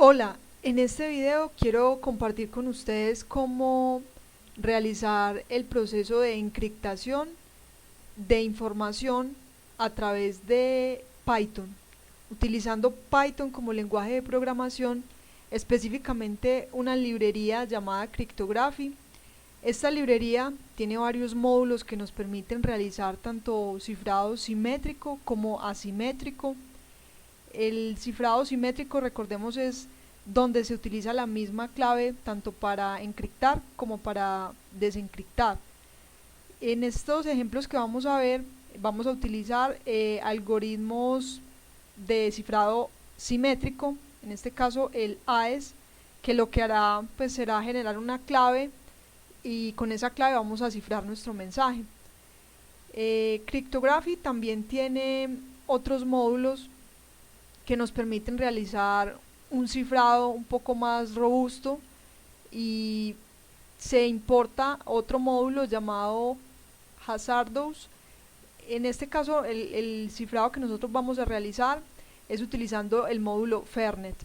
Hola, en este video quiero compartir con ustedes cómo realizar el proceso de encriptación de información a través de Python, utilizando Python como lenguaje de programación, específicamente una librería llamada Cryptography. Esta librería tiene varios módulos que nos permiten realizar tanto cifrado simétrico como asimétrico. El cifrado simétrico, recordemos, es donde se utiliza la misma clave tanto para encriptar como para desencriptar. En estos ejemplos que vamos a ver, vamos a utilizar algoritmos de cifrado simétrico, en este caso el AES, que lo que hará pues será generar una clave y con esa clave vamos a cifrar nuestro mensaje. Cryptography también tiene otros módulos que nos permiten realizar un cifrado un poco más robusto, y se importa otro módulo llamado Hazardous. En este caso el cifrado que nosotros vamos a realizar es utilizando el módulo Fernet.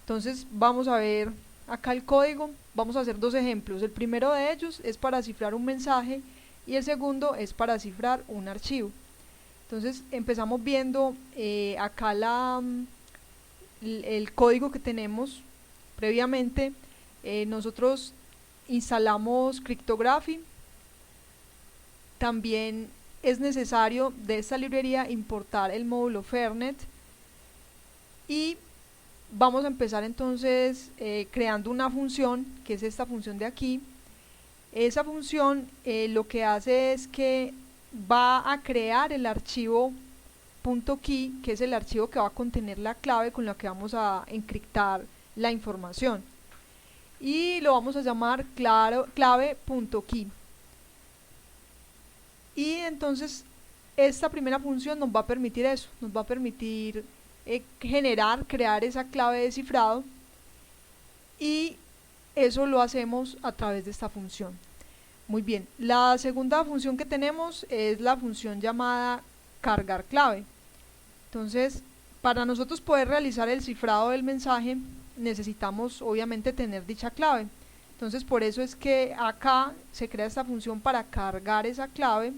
Entonces vamos a ver acá el código. Vamos a hacer dos ejemplos. El primero de ellos es para cifrar un mensaje y el segundo es para cifrar un archivo. Entonces empezamos viendo acá el código que tenemos previamente. Nosotros instalamos Cryptography. También es necesario de esta librería importar el módulo Fernet y vamos a empezar entonces creando una función, que es esta función de aquí. Esa función lo que hace es que va a crear el archivo .key, que es el archivo que va a contener la clave con la que vamos a encriptar la información, y lo vamos a llamar clave.key. Y entonces esta primera función nos va a permitir eso, nos va a permitir crear esa clave de cifrado, y eso lo hacemos a través de esta función. Muy bien, la segunda función que tenemos es la función llamada cargar clave. Entonces, para nosotros poder realizar el cifrado del mensaje necesitamos obviamente tener dicha clave. Entonces por eso es que acá se crea esta función para cargar esa clave.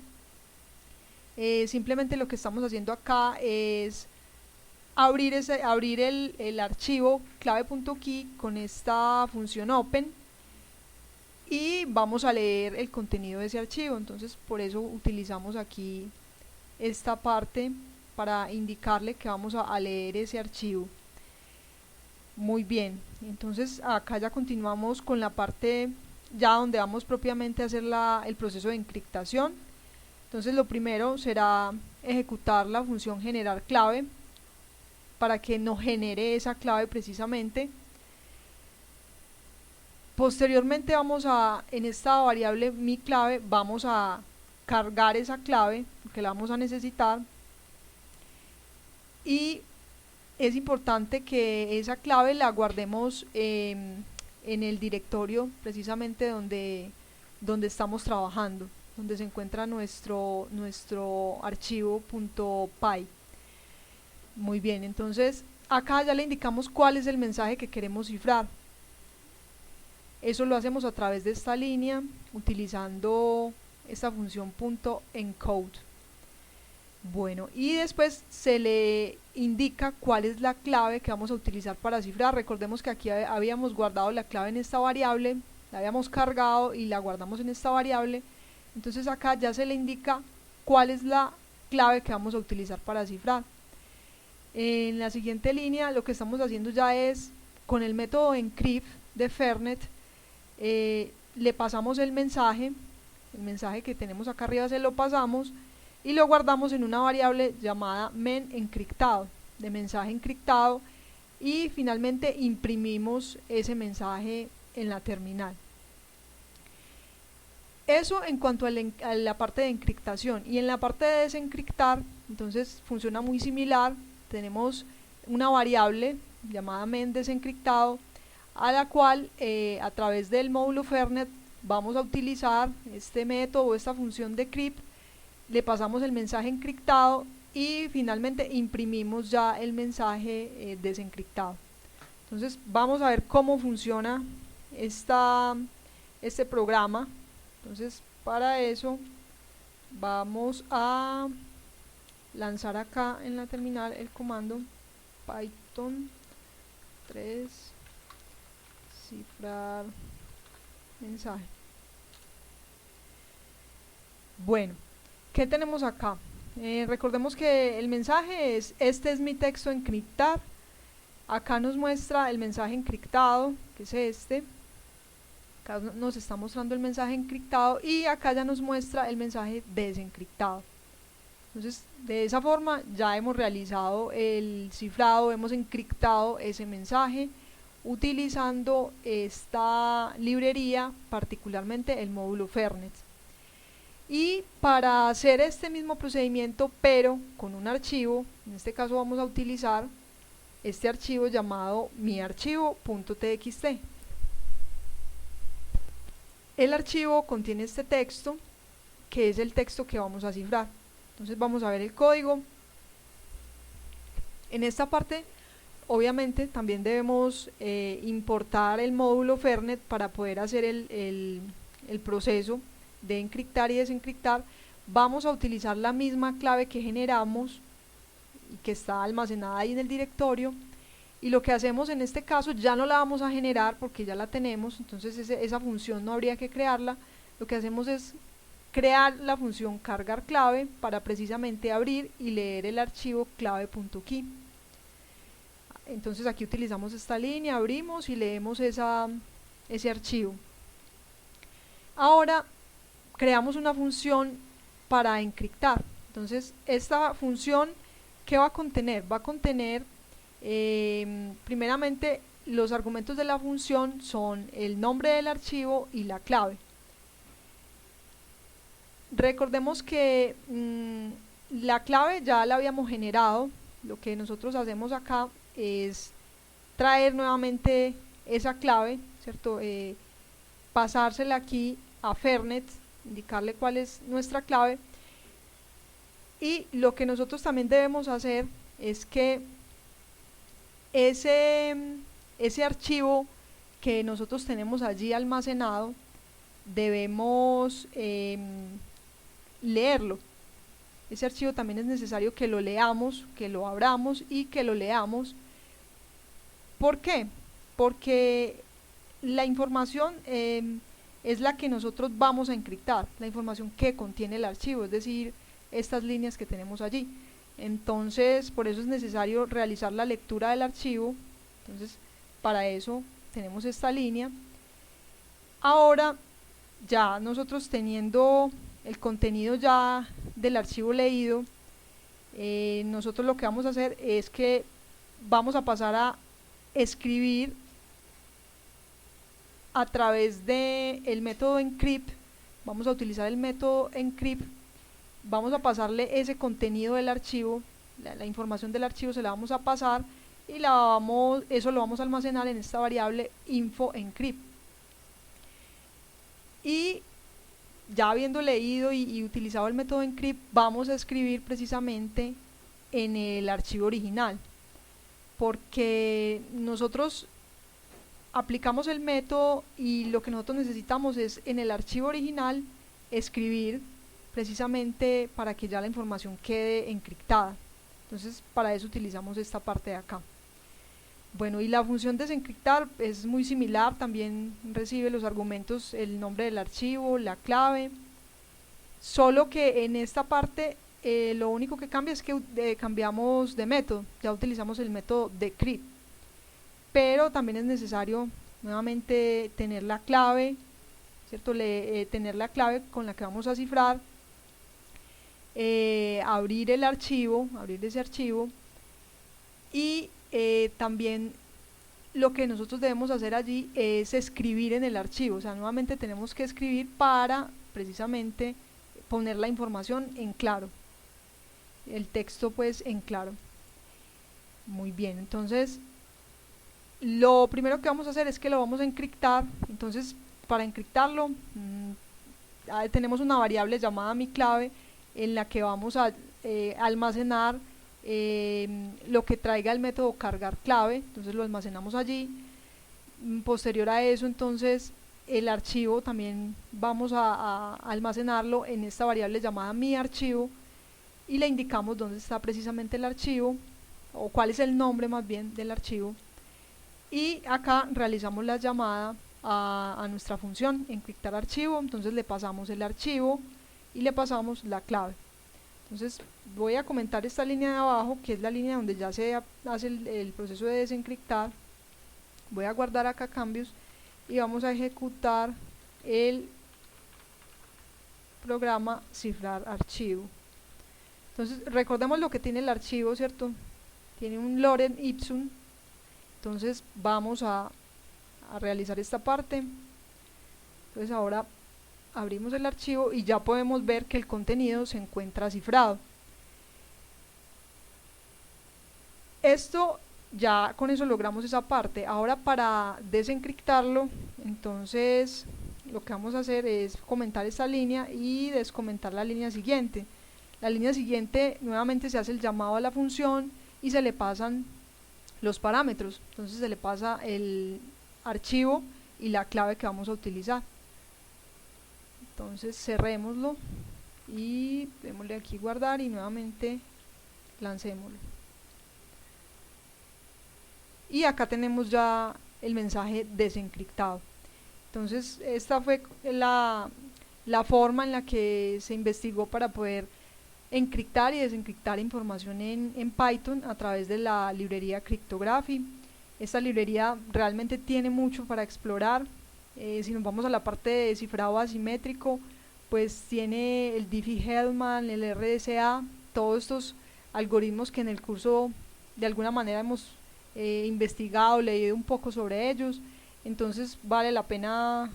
Simplemente lo que estamos haciendo acá es abrir el archivo clave.key con esta función open, y vamos a leer el contenido de ese archivo. Entonces por eso utilizamos aquí esta parte para indicarle que vamos a leer ese archivo. Muy bien, entonces acá ya continuamos con la parte ya donde vamos propiamente a hacer el proceso de encriptación. Entonces lo primero será ejecutar la función generar clave para que nos genere esa clave precisamente. Posteriormente vamos en esta variable mi clave, vamos a cargar esa clave porque la vamos a necesitar, y es importante que esa clave la guardemos en el directorio precisamente donde estamos trabajando, donde se encuentra nuestro archivo .py. Muy bien, entonces acá ya le indicamos cuál es el mensaje que queremos cifrar. Eso lo hacemos a través de esta línea utilizando esta función .encode. Bueno, y después se le indica cuál es la clave que vamos a utilizar para cifrar. Recordemos que aquí habíamos guardado la clave en esta variable, la habíamos cargado y la guardamos en esta variable. Entonces acá ya se le indica cuál es la clave que vamos a utilizar para cifrar. En la siguiente línea lo que estamos haciendo ya es, con el método encrypt de Fernet, le pasamos el mensaje que tenemos acá arriba, se lo pasamos y lo guardamos en una variable llamada men encriptado, de mensaje encriptado, y finalmente imprimimos ese mensaje en la terminal. Eso en cuanto a la parte de encriptación. Y en la parte de desencriptar, entonces funciona muy similar. Tenemos una variable llamada men desencriptado, a la cual a través del módulo Fernet vamos a utilizar este método o esta función de crypt, le pasamos el mensaje encriptado y finalmente imprimimos ya el mensaje desencriptado. Entonces vamos a ver cómo funciona este programa. Entonces para eso vamos a lanzar acá en la terminal el comando Python 3 cifrar mensaje. Bueno, ¿qué tenemos acá? Recordemos que el mensaje es: este es mi texto encriptar. Acá nos muestra el mensaje encriptado, que es este. Acá nos está mostrando el mensaje encriptado y acá ya nos muestra el mensaje desencriptado. Entonces, de esa forma ya hemos realizado el cifrado, hemos encriptado ese mensaje utilizando esta librería, particularmente el módulo Fernet. Y para hacer este mismo procedimiento, pero con un archivo, en este caso vamos a utilizar este archivo llamado miarchivo.txt. El archivo contiene este texto, que es el texto que vamos a cifrar. Entonces vamos a ver el código. En esta parte, obviamente, también debemos importar el módulo Fernet para poder hacer el proceso de encriptar y desencriptar. Vamos a utilizar la misma clave que generamos y que está almacenada ahí en el directorio, y lo que hacemos en este caso ya no la vamos a generar porque ya la tenemos, entonces esa función no habría que crearla. Lo que hacemos es crear la función cargar clave para precisamente abrir y leer el archivo clave.key. Entonces aquí utilizamos esta línea, abrimos y leemos ese archivo. Ahora creamos una función para encriptar. Entonces esta función, ¿qué va a contener? Va a contener primeramente los argumentos de la función son el nombre del archivo y la clave. Recordemos que la clave ya la habíamos generado. Lo que nosotros hacemos acá es traer nuevamente esa clave, ¿cierto? Pasársela aquí a Fernet, indicarle cuál es nuestra clave. Y lo que nosotros también debemos hacer es que ese archivo que nosotros tenemos allí almacenado, debemos leerlo. Ese archivo también es necesario que lo leamos, que lo abramos y que lo leamos. ¿Por qué? Porque la información es la que nosotros vamos a encriptar, la información que contiene el archivo, es decir, estas líneas que tenemos allí. Entonces, por eso es necesario realizar la lectura del archivo. Entonces, para eso tenemos esta línea. Ahora, ya nosotros teniendo el contenido ya del archivo leído, nosotros lo que vamos a hacer es que vamos a pasar a escribir a través del método encrypt. Vamos a utilizar el método encrypt. Vamos a pasarle ese contenido del archivo, la información del archivo se la vamos a pasar, y eso lo vamos a almacenar en esta variable info encrypt. Y ya habiendo leído y utilizado el método encrypt, vamos a escribir precisamente en el archivo original, porque nosotros aplicamos el método y lo que nosotros necesitamos es en el archivo original escribir precisamente para que ya la información quede encriptada. Entonces para eso utilizamos esta parte de acá. Bueno, y la función desencriptar es muy similar, también recibe los argumentos, el nombre del archivo, la clave, solo que en esta parte lo único que cambia es que cambiamos de método, ya utilizamos el método decrypt, pero también es necesario nuevamente tener la clave, ¿cierto? Tener la clave con la que vamos a cifrar, abrir el archivo, abrir ese archivo, y también lo que nosotros debemos hacer allí es escribir en el archivo. O sea, nuevamente tenemos que escribir para precisamente poner la información en claro, el texto pues en claro. Muy bien, entonces lo primero que vamos a hacer es que lo vamos a encriptar. Entonces para encriptarlo tenemos una variable llamada mi clave en la que vamos a almacenar lo que traiga el método cargar clave, entonces lo almacenamos allí. Posterior a eso, entonces el archivo también vamos a almacenarlo en esta variable llamada mi archivo, y le indicamos dónde está precisamente el archivo, o cuál es el nombre más bien del archivo, y acá realizamos la llamada a nuestra función encriptar archivo. Entonces le pasamos el archivo y le pasamos la clave. Entonces voy a comentar esta línea de abajo, que es la línea donde ya se hace el proceso de desencriptar. Voy a guardar acá cambios y vamos a ejecutar el programa cifrar archivo. Entonces recordemos lo que tiene el archivo, ¿cierto? Tiene un lorem ipsum. Entonces vamos a realizar esta parte. Entonces ahora abrimos el archivo y ya podemos ver que el contenido se encuentra cifrado. Esto ya con eso logramos esa parte. Ahora, para desencriptarlo, entonces lo que vamos a hacer es comentar esta línea y descomentar la línea siguiente. La línea siguiente nuevamente se hace el llamado a la función y se le pasan los parámetros. Entonces se le pasa el archivo y la clave que vamos a utilizar. Entonces cerrémoslo y démosle aquí guardar y nuevamente lancémoslo. Y acá tenemos ya el mensaje desencriptado. Entonces esta fue la forma en la que se investigó para poder encriptar y desencriptar información en Python a través de la librería Cryptography. Esta librería realmente tiene mucho para explorar. Si nos vamos a la parte de cifrado asimétrico, pues tiene el Diffie-Hellman, el RSA, todos estos algoritmos que en el curso de alguna manera hemos investigado, leído un poco sobre ellos. Entonces vale la pena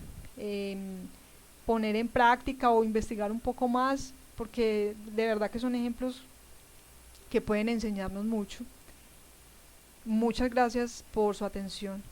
poner en práctica o investigar un poco más, porque de verdad que son ejemplos que pueden enseñarnos mucho. Muchas gracias por su atención.